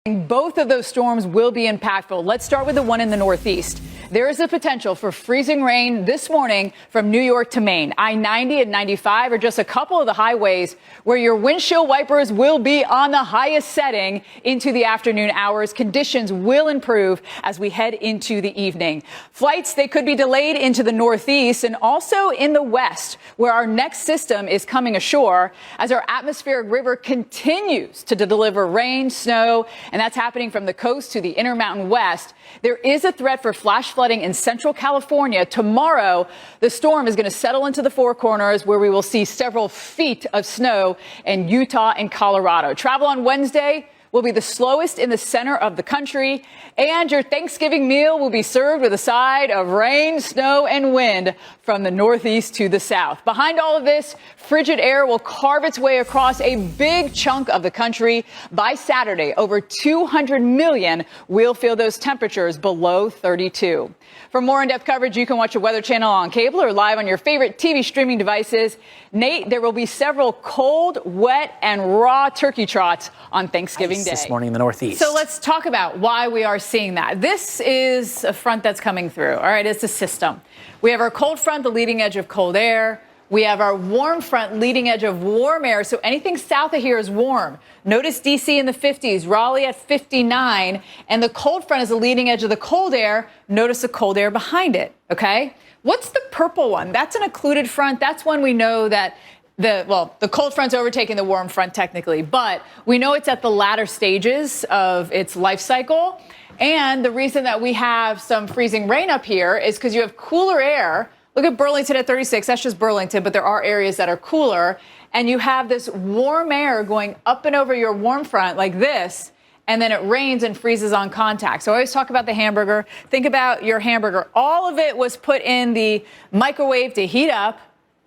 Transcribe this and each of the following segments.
Both of those storms will be impactful. Let's start with the one in the Northeast. There is a potential for freezing rain this morning from New York to Maine. I-90 and 95 are just a couple of the highways where your windshield wipers will be on the highest setting into the afternoon hours. Conditions will improve as we head into the evening. Flights, they could be delayed into the Northeast and also in the West, where our next system is coming ashore as our atmospheric river continues to deliver rain, snow, and that's happening from the coast to the Intermountain West. There is a threat for flash flooding in Central California. Tomorrow, the storm is going to settle into the Four Corners, where we will see several feet of snow in Utah and Colorado. Travel on Wednesday will be the slowest in the center of the country, and your Thanksgiving meal will be served with a side of rain, snow, and wind from the Northeast to the South. Behind all of this, frigid air will carve its way across a big chunk of the country. By Saturday, over 200 million will feel those temperatures below 32. For more in-depth coverage, you can watch the Weather Channel on cable or live on your favorite TV streaming devices. Nate, there will be several cold, wet, and raw turkey trots on Thanksgiving Day. This morning in the Northeast. So let's talk about why we are seeing that. This is a front that's coming through. All right, it's a system. We have our cold front, the leading edge of cold air. We have our warm front, leading edge of warm air. So anything south of here is warm. Notice D.C. in the 50s, Raleigh at 59, and the cold front is the leading edge of the cold air. Notice the cold air behind it, okay? What's the purple one? That's an occluded front. That's when we know that the cold front's overtaking the warm front technically, but we know it's at the latter stages of its life cycle. And the reason that we have some freezing rain up here is because you have cooler air. Look at Burlington at 36. That's just Burlington, but there are areas that are cooler. And you have this warm air going up and over your warm front like this, and then it rains and freezes on contact. So I always talk about the hamburger. Think about your hamburger. All of it was put in the microwave to heat up,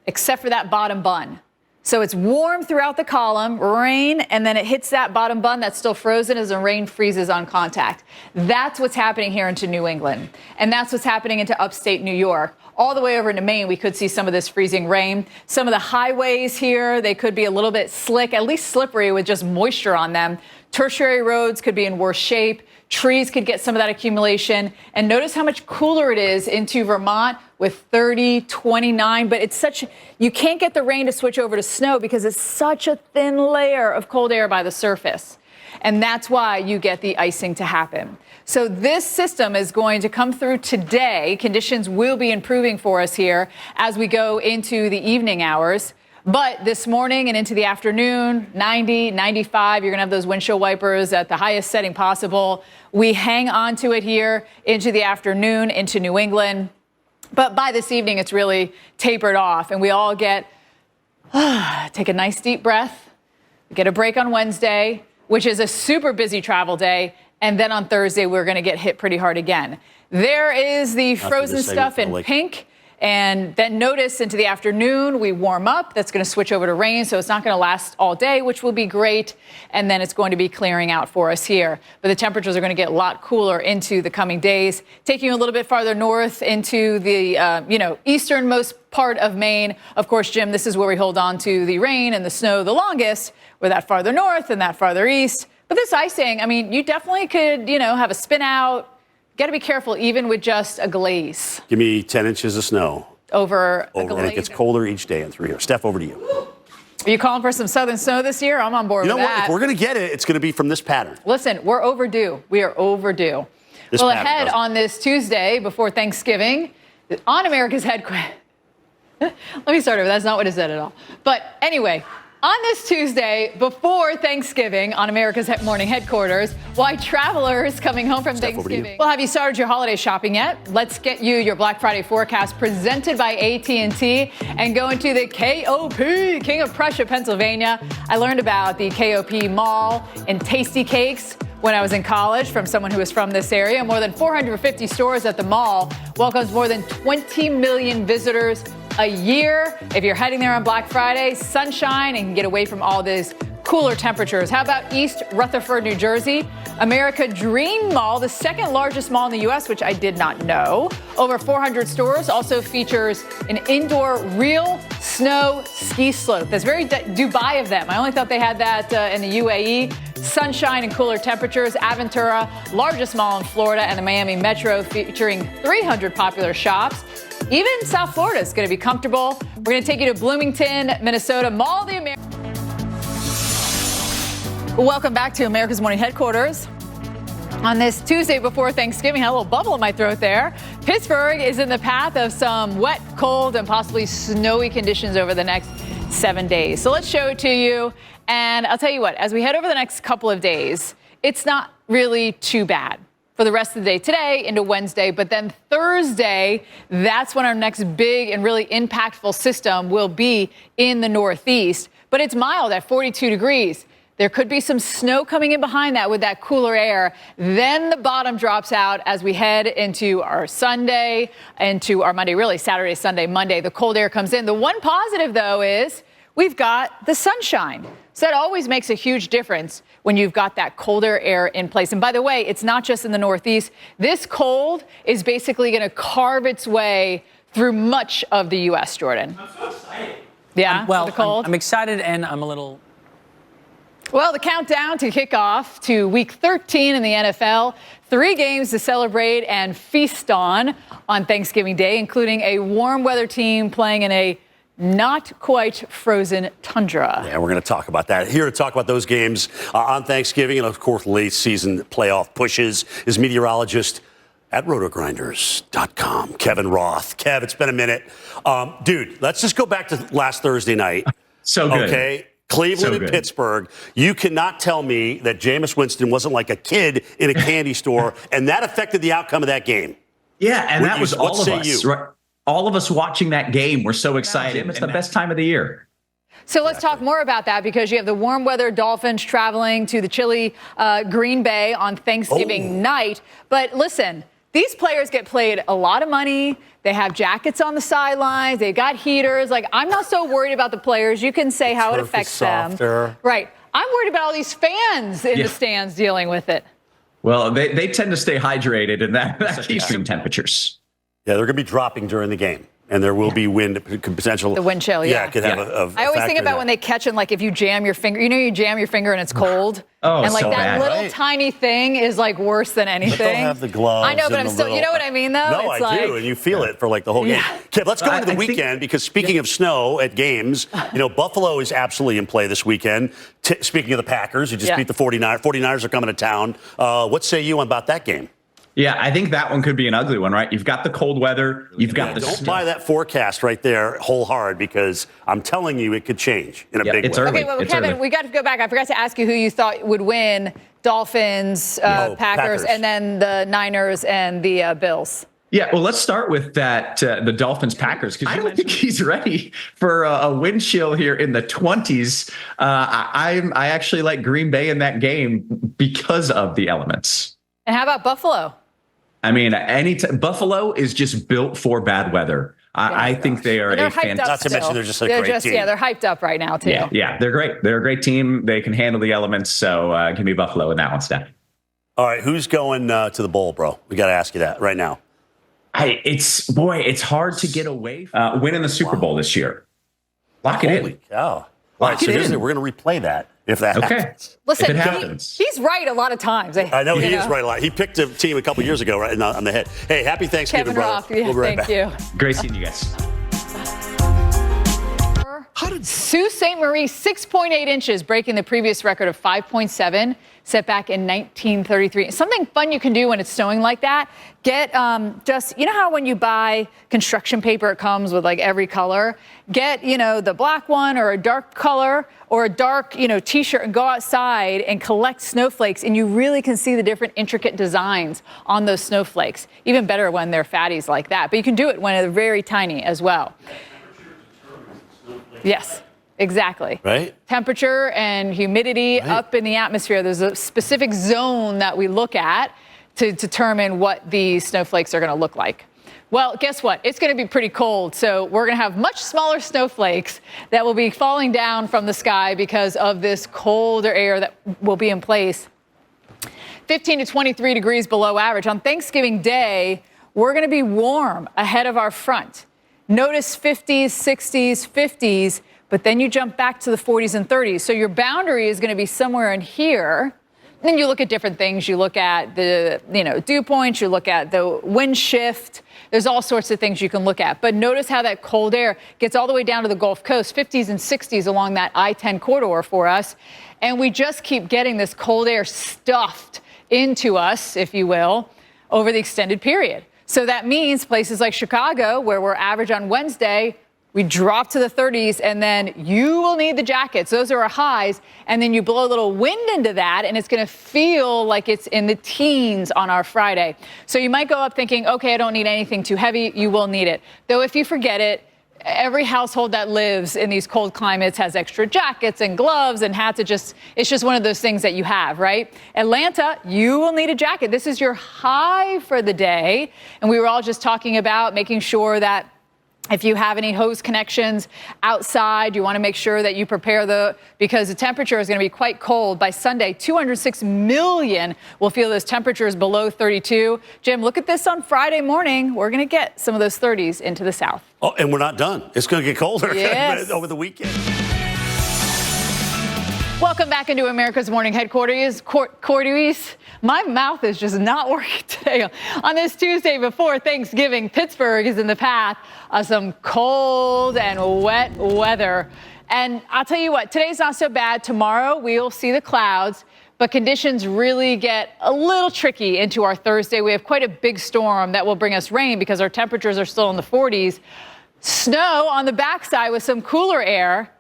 except for that bottom bun. So it's warm throughout the column, rain, and then it hits that bottom bun that's still frozen as the rain freezes on contact. That's what's happening here into New England. And that's what's happening into upstate New York. All the way over into Maine, we could see some of this freezing rain. Some of the highways here, they could be a little bit slick, at least slippery with just moisture on them. Tertiary roads could be in worse shape. Trees could get some of that accumulation. And notice how much cooler it is into Vermont with 30, 29. But it's you can't get the rain to switch over to snow because it's such a thin layer of cold air by the surface. And that's why you get the icing to happen. So this system is going to come through today. Conditions will be improving for us here as we go into the evening hours. But this morning and into the afternoon, 90, 95, you're going to have those windshield wipers at the highest setting possible. We hang on to it here into the afternoon, into New England. But by this evening, it's really tapered off, and we all take a nice deep breath, get a break on Wednesday, which is a super busy travel day. And then on Thursday, we're going to get hit pretty hard again. There is the frozen stuff in pink. And then notice into the afternoon, we warm up. That's going to switch over to rain, so it's not going to last all day, which will be great. And then it's going to be clearing out for us here. But the temperatures are going to get a lot cooler into the coming days. Taking you a little bit farther north into the, easternmost part of Maine. Of course, Jim, this is where we hold on to the rain and the snow the longest. We're that farther north and that farther east. But this icing, I mean, you definitely could, have a spin out. Got to be careful, even with just a glaze. Give me 10 inches of snow. Over a glaze. And it gets colder each day and through here. Steph, over to you. Are you calling for some southern snow this year? I'm on board with that. You know what? If we're going to get it, it's going to be from this pattern. Listen, we're overdue. We are overdue. Ahead on this Tuesday before Thanksgiving, on America's headquarters. Let me start over. That's not what it said at all. But anyway, on this Tuesday, before Thanksgiving, on America's Morning Headquarters, why travelers coming home from Thanksgiving. Well, have you started your holiday shopping yet? Let's get you your Black Friday forecast presented by AT&T and go into the KOP, King of Prussia, Pennsylvania. I learned about the KOP Mall and Tasty Cakes when I was in college from someone who is from this area. More than 450 stores at the mall welcomes more than 20 million visitors a year. If you're heading there on Black Friday, sunshine and get away from all these cooler temperatures. How about East Rutherford, New Jersey? America Dream Mall, the second largest mall in the U.S., which I did not know. Over 400 stores, also features an indoor real snow ski slope. That's very Dubai of them. I only thought they had that in the UAE. Sunshine and cooler temperatures. Aventura, largest mall in Florida, and the Miami Metro featuring 300 popular shops. Even South Florida is going to be comfortable. We're going to take you to Bloomington, Minnesota, Mall of the Americas. Welcome back to America's Morning Headquarters. On this Tuesday before Thanksgiving, I had a little bubble in my throat there. Pittsburgh is in the path of some wet, cold, and possibly snowy conditions over the next 7 days. So let's show it to you. And I'll tell you what, as we head over the next couple of days, it's not really too bad for the rest of the day today into Wednesday. But then Thursday, that's when our next big and really impactful system will be in the Northeast. But it's mild at 42 degrees. There could be some snow coming in behind that with that cooler air. Then the bottom drops out as we head into our Sunday, into our Monday, really Saturday, Sunday, Monday. The cold air comes in. The one positive, though, is we've got the sunshine. So that always makes a huge difference when you've got that colder air in place. And by the way, it's not just in the Northeast. This cold is basically going to carve its way through much of the U.S., Jordan. I'm so excited. Yeah, the cold. I'm excited and I'm a little... Well, the countdown to kick off to Week 13 in the NFL. 3 games to celebrate and feast on Thanksgiving Day, including a warm weather team playing in a not quite frozen tundra. Yeah, we're going to talk about that. Here to talk about those games on Thanksgiving and, of course, late season playoff pushes is meteorologist at rotogrinders.com, Kevin Roth. Kev, it's been a minute. Dude, let's just go back to last Thursday night. So good. Okay. Cleveland and Pittsburgh. You cannot tell me that Jameis Winston wasn't like a kid in a candy store, and that affected the outcome of that game. Yeah, and that was all of us. Right? All of us watching that game were so excited. It's the best time of the year. So let's talk more about that because you have the warm weather Dolphins traveling to the chilly Green Bay on Thanksgiving night. But listen, these players get paid a lot of money. They have jackets on the sidelines. They got heaters. Like, I'm not so worried about the players. You can say how it affects them. Right. I'm worried about all these fans in the stands dealing with it. Well, they tend to stay hydrated in that extreme temperatures. Yeah, they're going to be dropping during the game. And there will be wind potential. The wind chill, yeah. Could have a I always think about when they catch it, like if you jam your finger, you jam your finger and it's cold. Oh, and like so that bad, little tiny thing is like worse than anything. But they'll have the gloves. I know, but I'm still, you know what I mean, though? No, it's I do, and you feel it for like the whole game. Kev, let's go into the weekend because speaking of snow at games, Buffalo is absolutely in play this weekend. Speaking of the Packers, who just beat the 49ers. 49ers are coming to town. What say you about that game? Yeah, I think that one could be an ugly one, right? You've got the cold weather. You've got the Don't buy that forecast right there whole hard because I'm telling you it could change in a big way. Early. Okay, well, Kevin, we got to go back. I forgot to ask you who you thought would win, Dolphins, Packers, and then the Niners and the Bills. Yeah, well, let's start with that, the Dolphins-Packers, because I don't think he's ready for a wind chill here in the 20s. I actually like Green Bay in that game because of the elements. And how about Buffalo? I mean, Buffalo is just built for bad weather. I think they are a fantastic. Not to mention they're just a great team. Yeah, they're hyped up right now too. Yeah, they're great. They're a great team. They can handle the elements. So give me Buffalo in that one, Steph. All right, who's going to the bowl, bro? We got to ask you that right now. It's hard to get away from winning the Super Bowl this year. Lock it in. Holy cow! All right, so we're going to replay that. If that happens. Listen, if it happens. He's right a lot of times. I know he is right a lot. He picked a team a couple years ago right on the head. Hey, happy Thanksgiving, Kevin brother. Roth, we'll be right thank back. you. Great seeing you guys. Sault Ste. Marie, 6.8 inches, breaking the previous record of 5.7 set back in 1933. Something fun you can do when it's snowing like that, get you know how when you buy construction paper, it comes with like every color? Get, the black one or a dark color or a dark, T-shirt and go outside and collect snowflakes, and you really can see the different intricate designs on those snowflakes. Even better when they're fatties like that. But you can do it when they're very tiny as well. Yes. Exactly. Right? Temperature and humidity up in the atmosphere. There's a specific zone that we look at to determine what these snowflakes are going to look like. Well, guess what? It's going to be pretty cold, so we're going to have much smaller snowflakes that will be falling down from the sky because of this colder air that will be in place. 15 to 23 degrees below average. On Thanksgiving Day, we're going to be warm ahead of our front. Notice 50s, 60s, 50s. But then you jump back to the 40s and 30s. So your boundary is going to be somewhere in here. Then you look at different things. You look at the, dew points. You look at the wind shift. There's all sorts of things you can look at. But notice how that cold air gets all the way down to the Gulf Coast, 50s and 60s along that I-10 corridor for us. And we just keep getting this cold air stuffed into us, if you will, over the extended period. So that means places like Chicago, where we're average on Wednesday, we drop to the 30s, and then you will need the jackets. Those are our highs. And then you blow a little wind into that, and it's going to feel like it's in the teens on our Friday. So you might go up thinking, okay, I don't need anything too heavy. You will need it. Though if you forget it, every household that lives in these cold climates has extra jackets and gloves and hats. It's just one of those things that you have, right? Atlanta, you will need a jacket. This is your high for the day. And we were all just talking about making sure that if you have any hose connections outside, you want to make sure that you prepare because the temperature is going to be quite cold. By Sunday, 206 million will feel those temperatures below 32. Jim, look at this on Friday morning. We're going to get some of those 30s into the south. Oh, and we're not done. It's going to get colder over the weekend. Welcome back into America's Morning Headquarters. My mouth is just not working today. On this Tuesday before Thanksgiving, Pittsburgh is in the path of some cold and wet weather. And I'll tell you what, today's not so bad. Tomorrow we'll see the clouds, but conditions really get a little tricky into our Thursday. We have quite a big storm that will bring us rain because our temperatures are still in the 40s. Snow on the backside with some cooler air.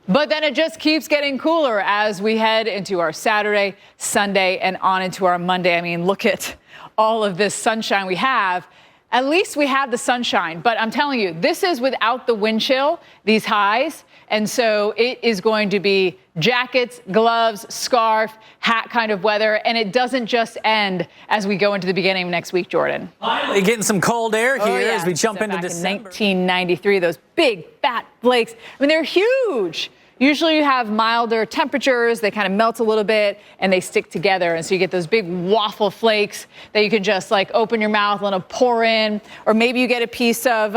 But then it just keeps getting cooler as we head into our Saturday, Sunday, and on into our Monday. I mean, look at all of this sunshine we have. At least we have the sunshine. But I'm telling you, this is without the wind chill, these highs. And so it is going to be jackets, gloves, scarf, hat kind of weather. And it doesn't just end as we go into the beginning of next week, Jordan. Finally getting some cold air here as we jump into back December. In 1993, those big fat flakes. I mean, they're huge. Usually you have milder temperatures, they kind of melt a little bit and they stick together. And so you get those big waffle flakes that you can just like open your mouth and let them pour in. Or maybe you get a piece of,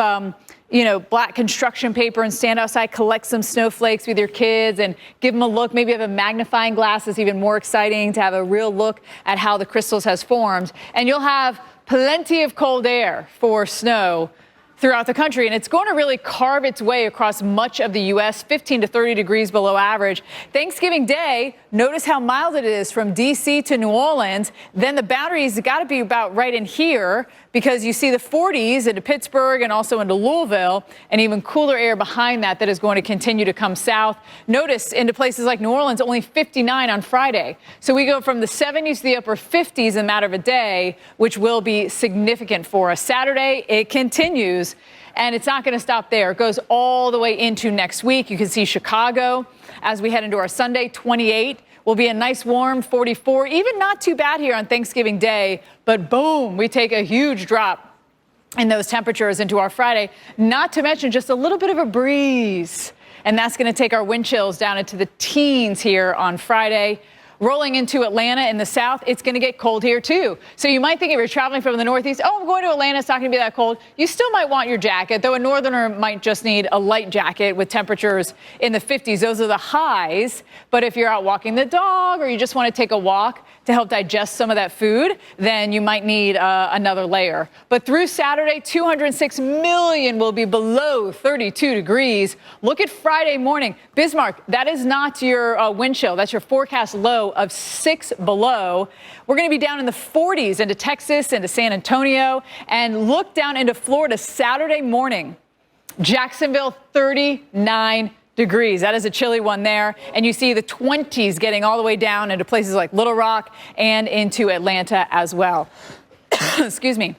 black construction paper and stand outside, collect some snowflakes with your kids and give them a look. Maybe you have a magnifying glass. It's even more exciting to have a real look at how the crystals has formed. And you'll have plenty of cold air for snow throughout the country, and it's going to really carve its way across much of the U.S., 15 to 30 degrees below average. Thanksgiving Day, notice how mild it is from D.C. to New Orleans. Then the boundary's got to be about right in here because you see the 40s into Pittsburgh and also into Louisville, and even cooler air behind that is going to continue to come south. Notice into places like New Orleans, only 59 on Friday. So we go from the 70s to the upper 50s in a matter of a day, which will be significant for us. Saturday, it continues. And it's not going to stop there. It goes all the way into next week. You can see Chicago as we head into our Sunday, 28. Will be a nice warm 44, even not too bad here on Thanksgiving Day. But boom, we take a huge drop in those temperatures into our Friday, not to mention just a little bit of a breeze. And that's going to take our wind chills down into the teens here on Friday. Rolling into Atlanta in the south, it's going to get cold here, too. So you might think if you're traveling from the northeast, I'm going to Atlanta, it's not going to be that cold. You still might want your jacket, though a northerner might just need a light jacket with temperatures in the 50s. Those are the highs. But if you're out walking the dog or you just want to take a walk to help digest some of that food, then you might need another layer. But through Saturday, 206 million will be below 32 degrees. Look at Friday morning. Bismarck, that is not your wind chill. That's your forecast low of 6 below. We're going to be down in the 40s into Texas, into San Antonio, and look down into Florida Saturday morning. Jacksonville, 39 degrees. That is a chilly one there. And you see the 20s getting all the way down into places like Little Rock and into Atlanta as well. Excuse me.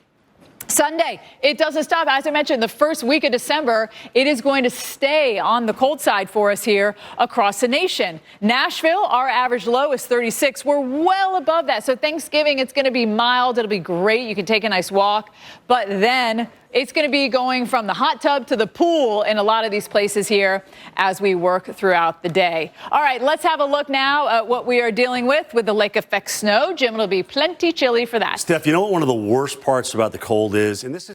Sunday, it doesn't stop. As I mentioned, the first week of December, it is going to stay on the cold side for us here across the nation. Nashville, our average low is 36. We're well above that. So Thanksgiving, it's going to be mild. It'll be great. You can take a nice walk. But then it's going to be going from the hot tub to the pool in a lot of these places here as we work throughout the day. All right, let's have a look now at what we are dealing with the lake effect snow. Jim, it'll be plenty chilly for that. Steph, you know what one of the worst parts about the cold is? And this is